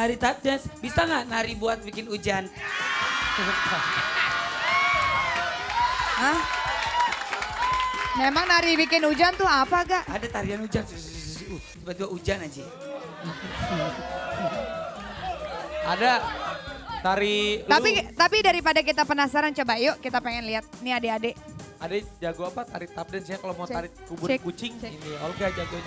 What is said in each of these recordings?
nari tap dance. Bisa nggak nari buat bikin hujan? Hah? Memang nari bikin hujan tuh apa gak? Ada tarian hujan. Tiba-tiba hujan aja. Ada tari Tapi daripada kita penasaran coba yuk kita pengen lihat nih adik-adik. Ada jago apa tari tap dance ya kalau mau Cek, tarik kubur cek, kucing cek. ini Olga jago.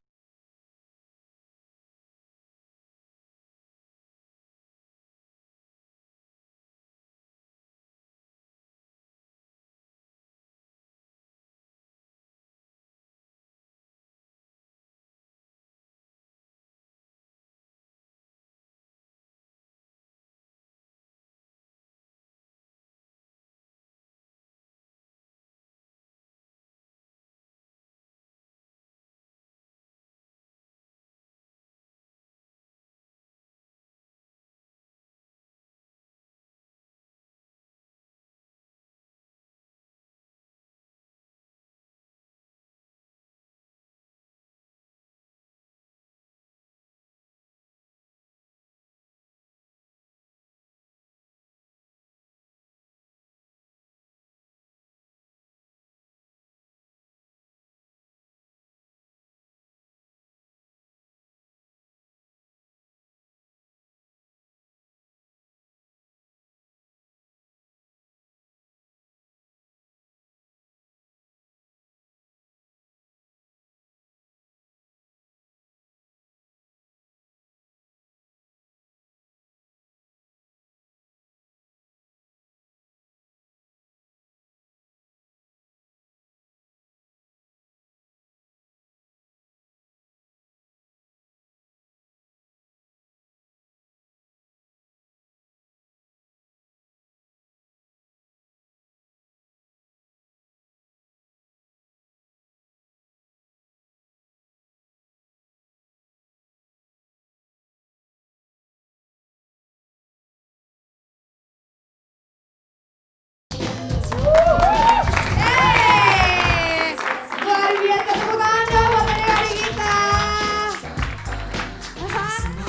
Luar biasa tepuk tangan dong buat adik-adik kita.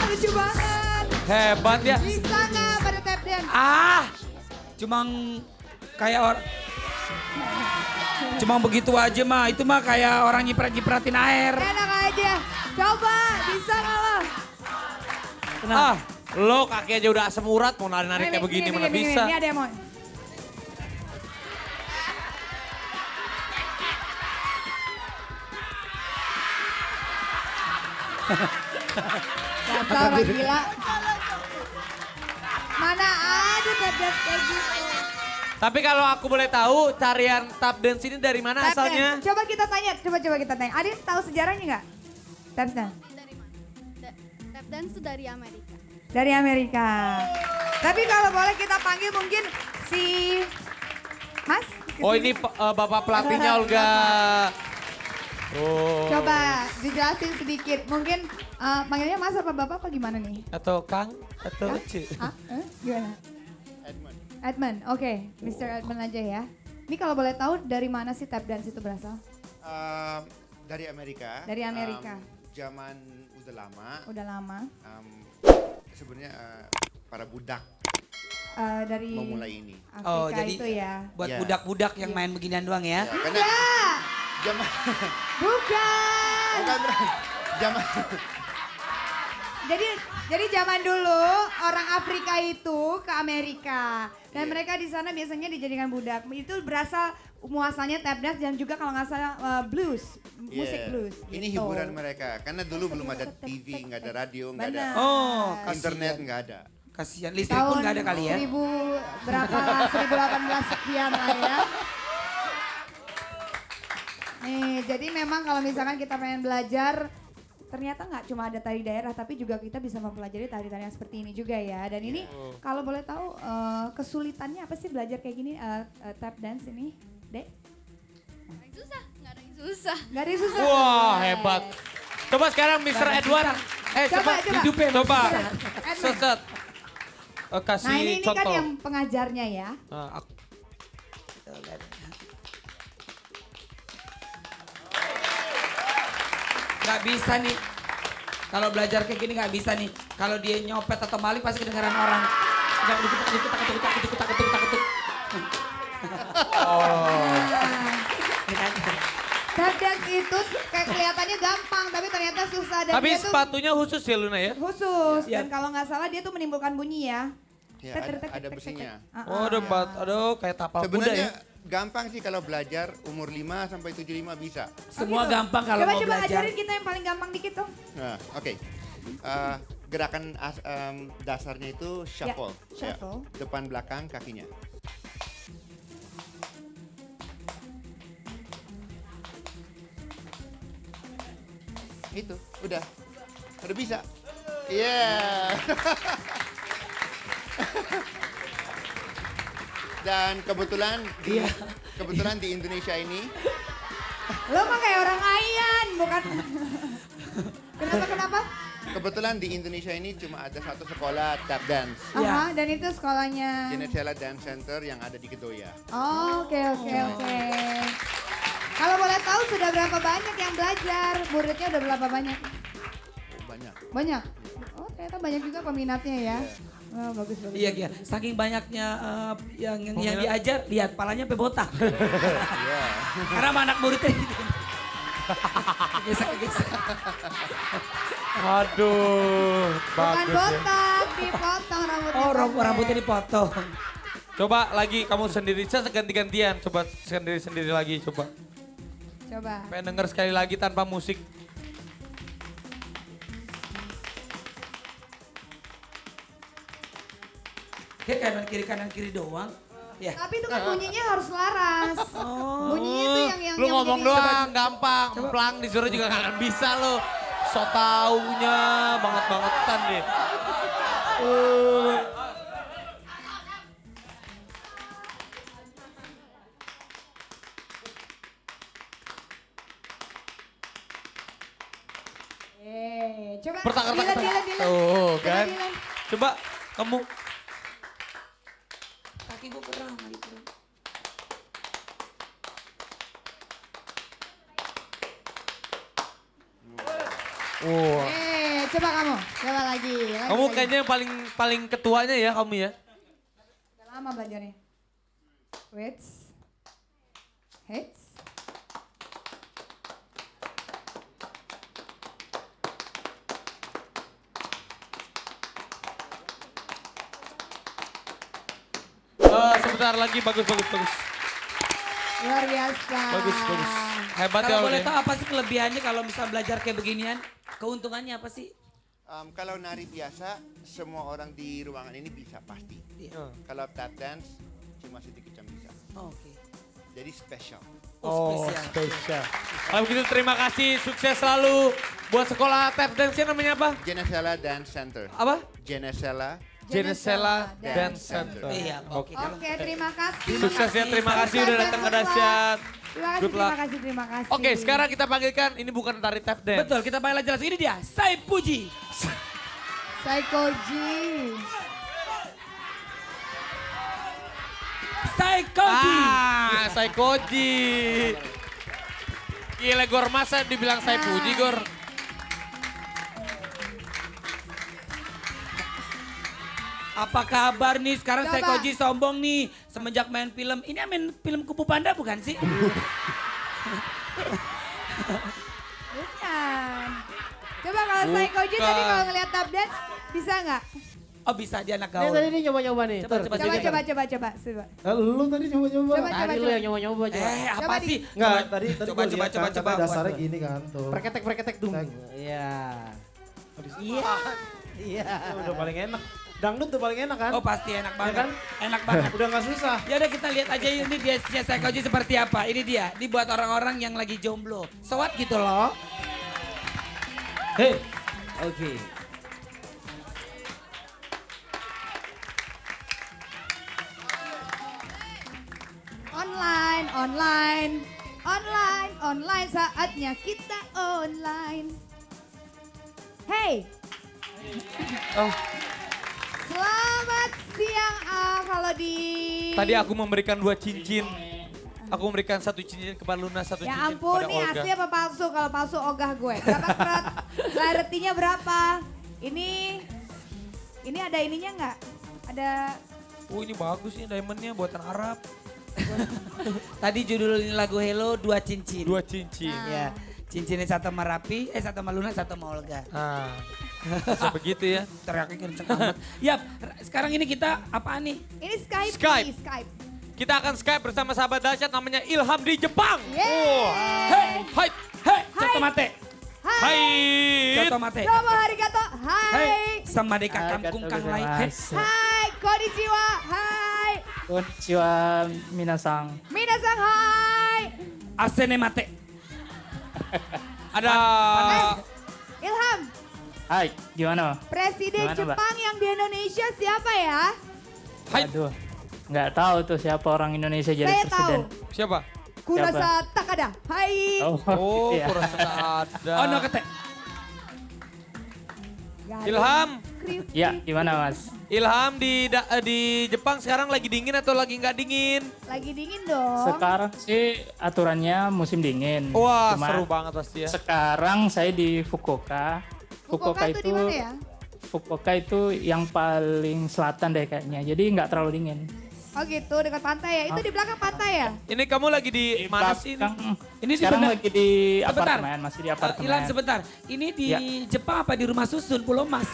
Lucu banget. Hebat ya. Bisa nggak pada tap dance? Cuma kayak cuma begitu aja mah. Itu mah kayak orang nyiprat-nyipratin air. Enak aja. Coba, bisa nggak lo? Lo kaki aja udah asam urat mau nari-nari kayak begini mana bisa. Ini ada yang mau. Dasar orang gila. Mana ada tap dance kayak gitu. Tapi kalau aku boleh tahu tarian tap dance ini dari mana Tap asalnya? dance. Coba kita tanya, coba kita tanya. Adin tahu sejarahnya nggak? Tap dance. Dari mana? Tap dance itu dari Amerika. Dari Amerika. Tapi kalau boleh kita panggil mungkin si Mas. Oh ini bapak pelatihnya Olga. Oh. Coba dijelasin sedikit. Mungkin panggilnya Mas apa Bapak apa gimana nih? Atau Kang atau Hah? Ci. Gimana? Edmund, oke. Mr. Edmund aja ya. Ini kalau boleh tahu dari mana sih tap dance itu berasal? Dari Amerika. Dari Amerika. Zaman udah lama. Udah lama. Sebenarnya para budak Dari memulai ini. Afrika jadi itu ya. buat Ya. budak-budak yang main beginian doang ya. Karena zaman Bukan. bukan zaman Jadi zaman dulu orang Afrika itu ke Amerika dan mereka di sana biasanya dijadikan budak. Itu berasal muasalnya tap dance dan juga kalau nggak salah blues, musik Yeah. blues. Ini gitu. hiburan mereka karena dulu belum ada TV, nggak ada radio, nggak ada Benar. Oh, internet, nggak ada. Kasihan listrik pun nggak ada kali ya. 1000 berapa 1018 sekian lah ya. Nih, jadi memang kalau misalkan kita pengen belajar ternyata nggak cuma ada tari daerah tapi juga kita bisa mempelajari tari-tarian seperti ini juga ya. Dan ini kalau boleh tahu kesulitannya apa sih belajar kayak gini tap dance ini, Dek? Susah, nggak ada yang susah. Gak ada yang susah. Wah hebat. Coba sekarang Mr. Edward. Coba. Hidupnya Coba. Edmund. Seset. Kasih Nah ini kan contoh. yang pengajarnya ya. Nah, Nggak bisa nih. Kalau belajar kayak gini nggak bisa nih. Kalau dia nyopet atau maling pasti kedengaran orang. Tap dance itu kayak kelihatannya gampang, tapi ternyata susah. Dan Tapi dia tuh sepatunya khusus ya Luna ya? khusus. Iya. Dan kalau nggak salah dia tuh menimbulkan bunyi ya. Ya, ada besinya. Oh ada aduh kayak tapal kuda Sebenarnya ya. gampang sih kalau belajar umur 5 sampai 75 bisa. Semua gitu. gampang kalau mau Coba belajar. ajarin kita yang paling gampang dikit dong. Nah, oke. Gerakan dasarnya itu shuffle. Ya, shuffle. Depan belakang kakinya. Itu, udah. Udah bisa. Yeah. Dan kebetulan di Indonesia ini Lo mah kayak orang Ayan, bukan? Kenapa? kebetulan di Indonesia ini cuma ada satu sekolah tap dance, Aha, dan itu sekolahnya. Genesela Dance Center yang ada di Kedoya. Oh, oke. Kalau boleh tahu sudah berapa banyak yang belajar? Muridnya udah berapa banyak? Banyak. Banyak? Oh, ternyata banyak juga peminatnya ya. Oh, bagus. Iya. Saking banyaknya yang diajar, lihat palanya sampai botak. Iya. Karena sama anak muridnya gitu. Gesek. Aduh, Bukan bagus ya. botak, dipotong rambutnya. Oh, pendek. rambutnya dipotong. Coba lagi kamu sendiri, saya ganti-gantian. Coba sendiri lagi, coba. Coba. Pengen denger sekali lagi tanpa musik. Kayak kanan kiri doang. Ya. Tapi itu kan bunyinya harus laras. Bunyinya itu yang Lu ngomong menjadi- doang, gampang. Plang disuruh juga gak akan bisa lo. So taunya banget-bangetan deh. Coba. Pertak. Dilan. Tuh kan. Dilan. Coba kamu. Kaki gue kurang gitu. Wah. Coba kamu. Coba lagi. Kamu lagi. kayaknya yang paling ketuanya ya kamu ya. Udah lama belajarnya. Wait. Hits. Sebentar lagi bagus. Luar biasa. Bagus. Hebat ya Kalau boleh Oke. tahu apa sih kelebihannya kalau bisa belajar kayak beginian? Keuntungannya apa sih? Kalau nari biasa, semua orang di ruangan ini bisa pasti. Kalau tap dance, cuma sedikit yang bisa. Oke. Jadi spesial. Oh, spesial. spesial. Kalau begitu terima kasih, sukses selalu buat sekolah tap dance-nya namanya apa? Genesela Dance Center. Apa? Genesela. Genesela Dance Dance Center. Center. Iya, oke. Oke, terima kasih. Sukses ya, terima kasih udah datang ke Dasyat. Good luck. Terima kasih. Oke, sekarang kita panggilkan, ini bukan tari tap dance. Betul, kita panggil jelas. Ini dia, Sai Puji. Psychoji. Psychoji. Sai Koji. Gila Gor, masa dibilang Sai Puji Gor? Apa kabar nih? Sekarang Coba. Psychoji sombong nih. Semenjak main film. Ini main film Kupu Panda bukan sih? Bukan. Coba kalau Psychoji tadi kalau ngeliat tap dance, bisa nggak? Oh bisa, dia anak Ini gaul. tadi dia nyoba-nyoba nih. Coba, Tur. coba. Coba. Lu tadi nyoba-nyoba. Coba. Tadi lu yang nyoba-nyoba coba. Apa Coba sih? Enggak, tadi Coba, gua coba, lihat kan, coba. katanya dasarnya gini kan tuh. Preketek dung. Iya. Iya. Iya. Udah paling enak. Dangdut tuh paling enak kan? Oh pasti enak banget. kan? Enak banget. Udah gak susah. Ya udah kita lihat aja ini dia Psychoji seperti apa. Ini dia, dibuat orang-orang yang lagi jomblo. Sewat gitu loh. Hei. Oke. Online, saatnya kita online. Hey, Oh, selamat siang kalau di... tadi aku memberikan 2 cincin. Aku memberikan 1 cincin kepada Luna, 1 Ya cincin ampun, kepada nih Olga. asli apa palsu? Kalau palsu ogah gue. Berapa berat? Clarity-nya berapa? Ini ada ininya nggak? Ada Ini bagus nih diamondnya buatan Arab. Tadi judul lagu Hello 2 cincin. 2 cincin. Ya, cincinnya satu sama Rapi, satu sama Luna, satu sama Olga. Ah, bisa begitu ya. Teriaknya kenceng amat. Yap, sekarang ini kita apaan nih? ini Skype. Skype. nih, Skype. Kita akan Skype bersama sahabat dahsyat namanya Ilham di Jepang. Yeay. Hai, Hei, Coto Mate. hai. Coto Mate. Domo arigato. Hai. Hei, sama deka kampung kang lain. Hei, Hai, konnichiwa. Hai. Konnichiwa, minasan. Minasang hai. Asene Mate. Ada Ilham, Hai, gimana? Presiden Gimana, Mbak? Jepang yang di Indonesia siapa ya? Hai. Aduh, nggak tahu tuh siapa orang Indonesia jadi Saya presiden. tahu. Siapa? Kurasa Takada. Hai. Oh, iya. kurasa nggak ada. Oh, no kete. Gak ada. Ilham, Krip, Ya, krip. gimana Mas? Ilham di Jepang sekarang lagi dingin atau lagi nggak dingin? Lagi dingin dong. Sekarang sih aturannya musim dingin. Wah, Cuma seru banget pasti ya. sekarang saya di Fukuoka. Fukuoka itu di mana ya? Fukuoka itu yang paling selatan deh kayaknya. Jadi nggak terlalu dingin. Oh gitu, dekat pantai ya? Itu di belakang pantai ya? Ini kamu lagi di mana sih? Belakang. Ini Sekarang sebentar. lagi di Sebentar. apartemen, masih di apartemen. Ilham sebentar. Ini di Ya. Jepang apa di rumah susun Pulau Mas?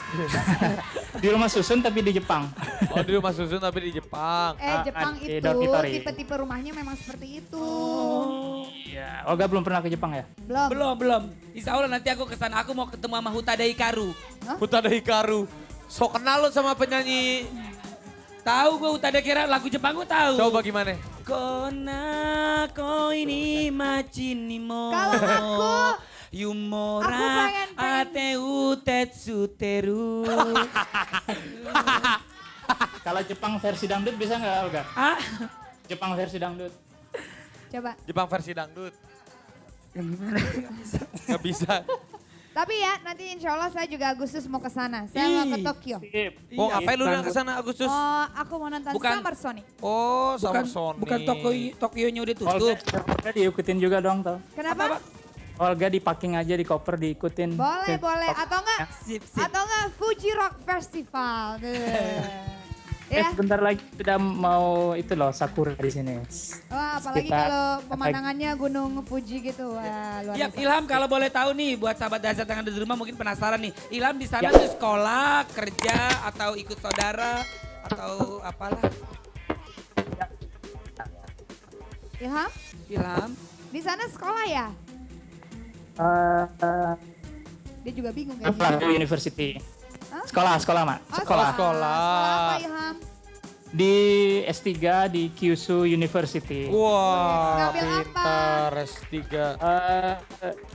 Di rumah susun tapi di Jepang. Oh, di rumah susun tapi di Jepang. Jepang di itu dormitory. tipe-tipe rumahnya memang seperti itu. Iya. Olga belum pernah ke Jepang ya? Belum. Belum. Insya Allah nanti aku kesana. Aku mau ketemu sama Hutada Hikaru. Hutada Hikaru. So kenal lo sama penyanyi. Tahu gue Hutada Hikaru, lagu Jepang gue tahu. Coba gimana? Kona ko ini machi ni mo. Kalau aku Yumora pengen- ate utetsu teru. Kalau Jepang versi dangdut bisa nggak Olga? Ah, Jepang versi dangdut. Coba. Jepang versi dangdut. Gak bisa. Tapi ya nanti insya Allah saya juga Agustus mau ke sana. Saya mau ke Ih. Tokyo. Oh, ngapain lu udah kesana Agustus? Oh, aku mau nonton Bukan. Summer Sonic. Oh, sama bukan Sony. bukan Tokyo-nya udah Olga, tutup. Olga diikutin juga dong tau. Kenapa? Apa, Olga di packing aja di koper diikutin. Boleh, Ke- boleh. Atau enggak? Sip. Atau enggak Fuji Rock Festival. Ya. Sebentar lagi sudah mau itu loh sakura di sini. Wah, apalagi Sekitar- kalau pemandangannya Gunung Fuji gitu. Wah, luar Ya, biasa. Ilham kalau boleh tahu nih buat sahabat dahsyat yang ada di rumah mungkin penasaran nih. Ilham di sana tuh sekolah, kerja atau ikut saudara atau apalah. Ilham, Ilham. di sana sekolah ya? Dia juga bingung kayaknya. Plato University. Hah? Sekolah, Mak. Oh, Sekolah. Sekolah apa Ilham? Di S3 di Kyushu University. Wah, Ngambil apa? pintar S3. Eh,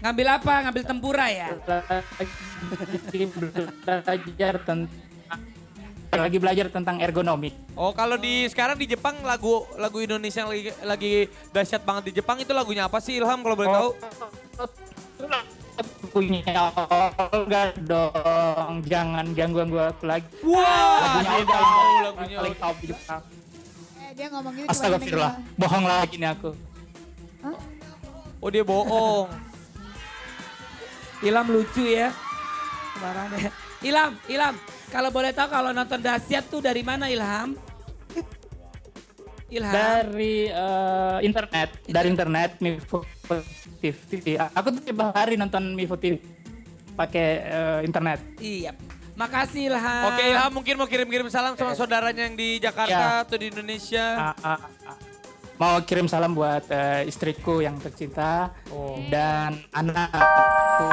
Ngambil apa? Ngambil tempura ya? lagi belajar tentang ergonomik. Oh, kalau di sekarang di Jepang lagu Indonesia yang lagi dahsyat banget di Jepang itu lagunya apa sih Ilham kalau boleh tahu? Punya Olga dong, jangan ganggu aku lagi. Wah, Lagunya dia Olga tahu lagunya. paling top di Jepang. Dia ngomong gitu. cuma Astagfirullah, gini bohong lagi nih aku. Oh, dia bohong. Ilham lucu ya. Kemarin ya. Ilham, kalau boleh tahu kalau nonton dahsyat tuh dari mana Ilham? Ilham. Dari internet Mivo TV. Aku tuh tiap hari nonton Mivo TV pakai internet. Iya. Makasih Ilham. Oke, Ilham mungkin mau kirim-kirim salam sama saudaranya yang di Jakarta Ya. atau di Indonesia. Mau kirim salam buat istriku yang tercinta Oh. dan anakku.